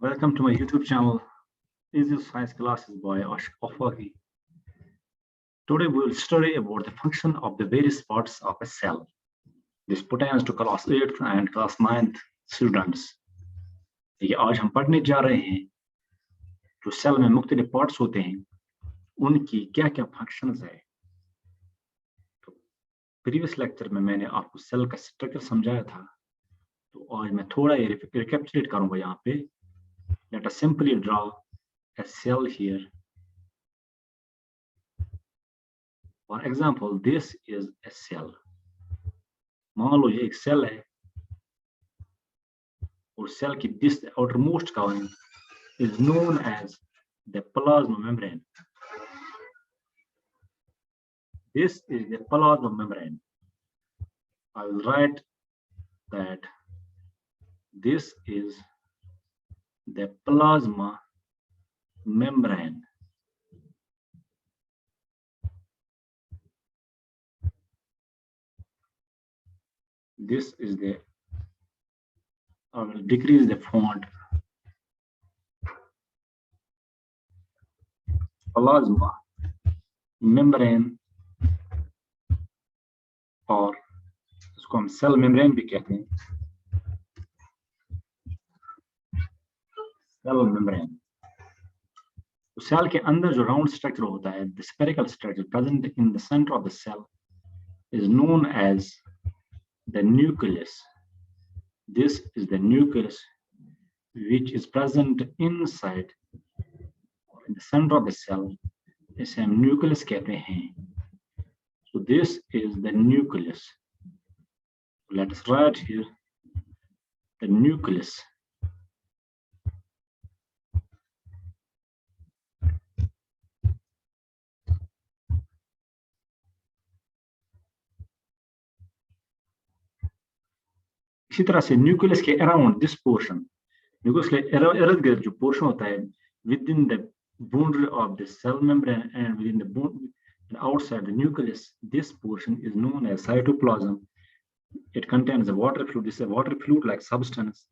Welcome to my YouTube channel, Easy Science Classes by Afaki. Today we will study about the function of the various parts of a cell. This pertains to class 8th and class 9th students. ये आज हम पढ़ने जा रहे हैं जो cell में मुख्तलिफ पार्ट्स होते हैं उनकी क्या क्या फंक्शंस है। तो प्रीवियस लेक्चर में मैंने आपको सेल का स्ट्रक्चर समझाया था, तो आज मैं थोड़ा ये रिकैपिचुलेट करूंगा यहाँ पे। Let us simply draw a cell here. For example, this is a cell. मान लो ये एक सेल है और सेल की this outermost covering is known as the plasma membrane. This is the plasma membrane. I will write that this is the plasma membrane. This is the, I will decrease the font. Plasma membrane, और इसको हम cell membrane भी कहते हैं। Cell membrane, तो cell के अंदर जो राउंड स्ट्रक्चर होता है, the spherical structure present in the center of the cell is known as the nucleus. This is the nucleus which is present inside or in the center of the cell. इसे हम nucleus कहते हैं. So this is the nucleus. Let us write here the nucleus. इसी तरह से nucleus के around this portion, nucleus के इर्द गिर्द जो पोर्शन होता है within the boundary of the cell membrane and within the bone and outside the nucleus, this portion is known as cytoplasm. It contains a water fluid. This is a water fluid like substance.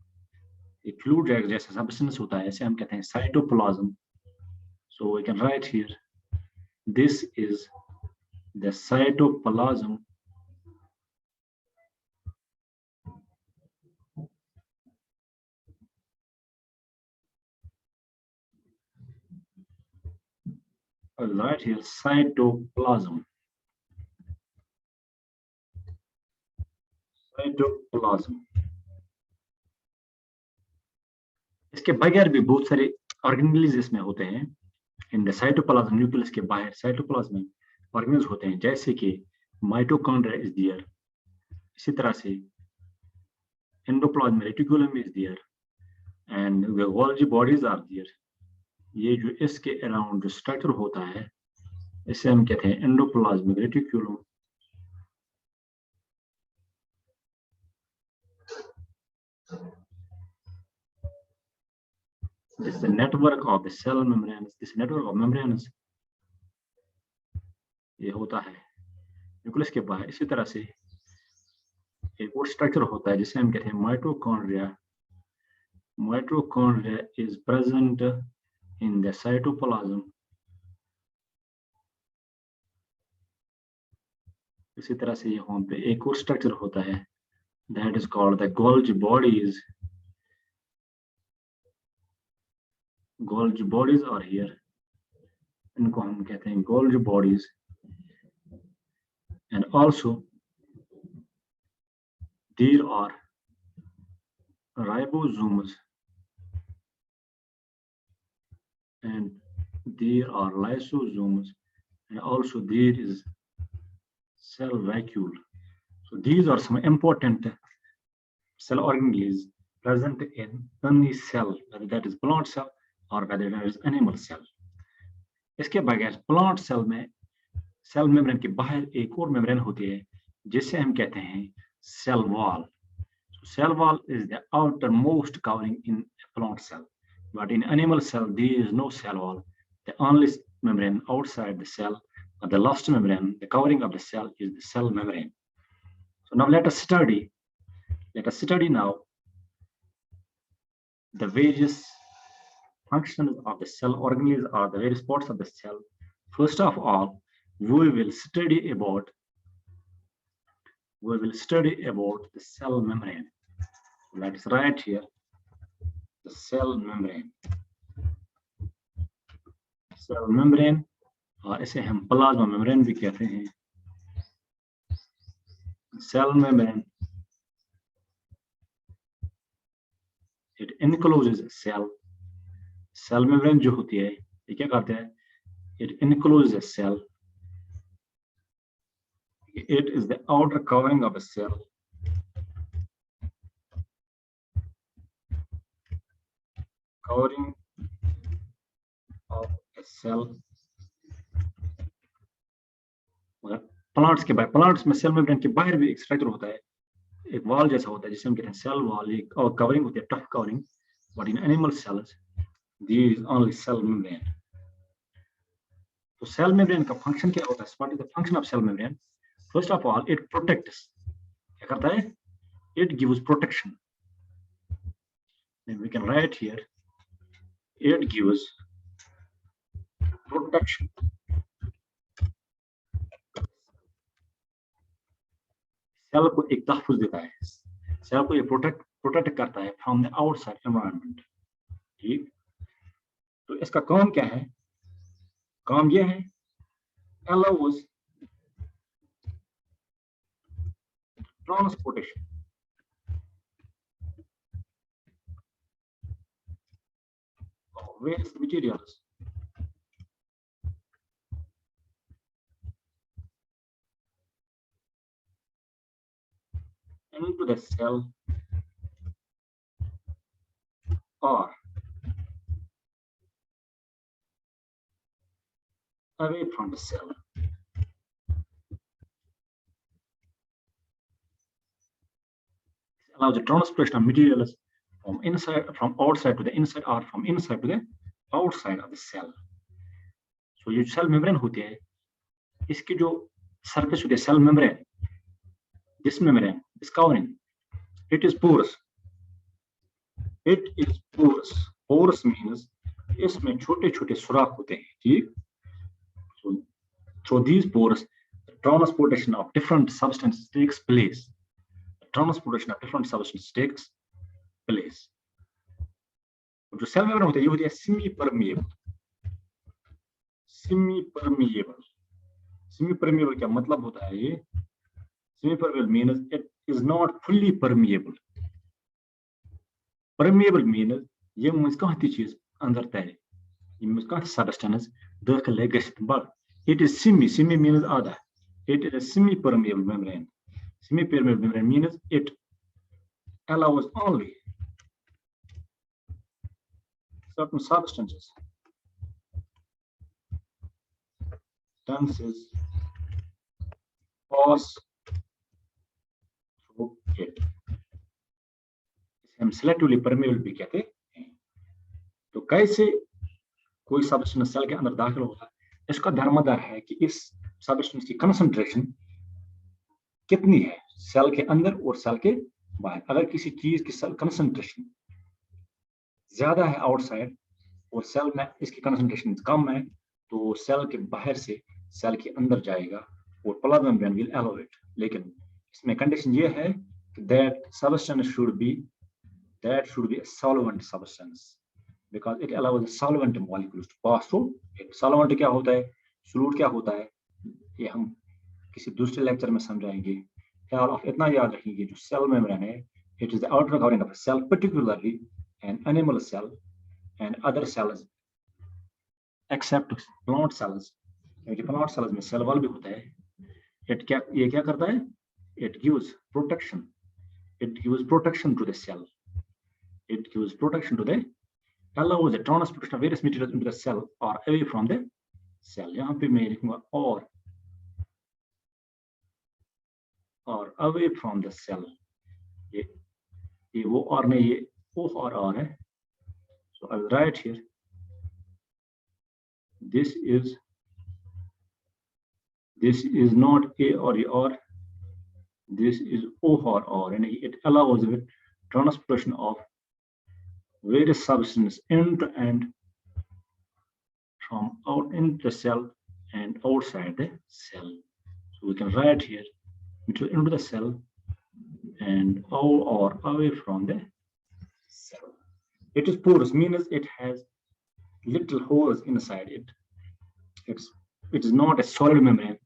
A fluid जैसा substance होता है, इसे हम कहते हैं cytoplasm. So we can write here, this is the cytoplasm. I'll write here cytoplasm. Cytoplasm. इसके बगैर भी बहुत सारे ऑर्गेनेल्स इसमें होते हैं। इन द साइटोप्लाज्म, न्यूक्लियस के बाहर साइटोप्लाज्म में ऑर्गेनेल्स होते हैं, जैसे कि माइटोकॉन्ड्रिया इज देयर, इसी तरह से endoplasm reticulum is there and the Golgi bodies are there. ये जो इसके अराउंड जो स्ट्रक्चर होता है इसे हम कहते हैं endoplasmic reticulum. This is the network of the cell membranes. This network of membranes ये होता है न्यूक्लियस के बाहर। इसी तरह से एक और स्ट्रक्चर होता है जिसे हम कहते हैं mitochondria. Mitochondria is present in the cytoplasm. इसी तरह से यहाँ पे एक और स्ट्रक्चर होता है that is called the Golgi bodies. Golgi bodies are here. इनको हम कहते हैं Golgi bodies. And also there are ribosomes and there are lysosomes, and also there is cell vacuole. So these are some important cell organelles present in any cell, whether that is plant cell or whether that is animal cell. इसके बगैर plant cell में cell membrane के बाहर एक और membrane होती है जिसे हम कहते हैं cell wall. Cell wall is the outermost covering in a plant cell, but in animal cell there is no cell wall. The only membrane outside the cell, or the last membrane, the covering of the cell, is the cell membrane. So now let us study now the various functions of the cell organelles or the various parts of the cell. First of all, we will study about the cell membrane. That is right here, the cell membrane. Cell membrane, और इसे हम plasma membrane भी कहते हैं. Cell membrane, it encloses a cell. Cell membrane जो होती है, ये क्या करते हैं? It encloses a cell. It is the outer covering of a cell. Covering of a cell. मगर प्लांट्स के बाहर, प्लांट्स में सेल मेम्ब्रेन के बाहर भी एक स्ट्रक्चर होता है, एक वॉल जैसा होता है जिसे हम कहते हैं सेल वॉल, एक और कवरिंग होती है, tough covering. But in animal cells there is only cell membrane. तो सेल मेम्ब्रेन का फंक्शन क्या होता है? What is the function of cell membrane? First of all, it protects. क्या करता है? It gives protection. Then we can write here, it gives protection. Cell को एक तहफ़्फ़ुज़ देता है, सेल को ये प्रोटेक्ट करता है फ्रॉम द आउटसाइड एनवायरनमेंट. ठीक, तो इसका काम क्या है? काम ये है, allows transportation of various materials into the cell or away from the cell. It allows the transportation of materials from outside to the inside or from inside to the outside of the cell. So ये cell membrane होती है, इसकी जो surface होती है cell membrane, this membrane is covering, it is porous. It is porous. Porous means इसमें छोटे-छोटे सुराख होते हैं. ठीक, so through these pores, the transportation of different substances takes place. The transportation of different substances takes place. जो cell membrane होता है, ये होती है semi permeable. Semi permeable, semi permeable क्या मतलब होता है? ये semi permeable means it is not fully permeable. Permeable means ये मुझ कहाँ चीज अंदर तय, ये मुझ कहाँ substance दाखिल है गश्त, but it is semi means आधा. It is a semi permeable membrane. Semi permeable membrane means it allows only certain substances pass through it. हम selectively permeable भी कहते हैं. तो कैसे कोई सब्सटेंस सेल के अंदर दाखिल होता है, इसका दारोमदार है कि इस सब्सटेंस की कंसंट्रेशन कितनी है सेल के अंदर और सेल के बाहर. अगर किसी चीज की सेल कंसंट्रेशन ज्यादा है आउटसाइड और सेल में इसकी कंसंट्रेशन कम है, तो सेल के बाहर से सेल के अंदर जाएगा और plasma membrane will allow it. लेकिन इसमें कंडीशन ये है कि that substance should be a solvent substance because it allows the solvent molecules to pass through it. Solvent क्या होता है, solute क्या होता है, ये हम किसी दूसरे लेक्चर में समझाएंगे. ख्याल आप इतना याद रखिए, जो सेल मेम्ब्रेन है, it is the outer covering of a cell, particularly an animal cell and other cells except plant cells. क्योंकि plant cells में cell wall भी होता है. ये क्या करता है? It gives protection. It gives protection to the cell. It gives protection to the, allows the transportation of various materials into the cell or away from the cell. यहाँ पे मैं लिखूंगा or away from the cell. ये वो और नहीं, ये O और R है. So I'll write here. This is not A or E or. This is O or R, and it allows the transportation of various substances end to end from out in the cell and outside the cell. So we can write here material into the cell and out or away from the cell. It is porous, means it has little holes inside it. It is not a solid membrane.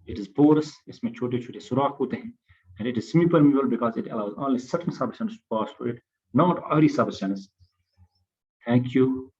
It is porous. इसमें छोटे-छोटे सुराख होते हैं, and it is semi-permeable because it allows only certain substances to pass through it, not every substance. Thank you.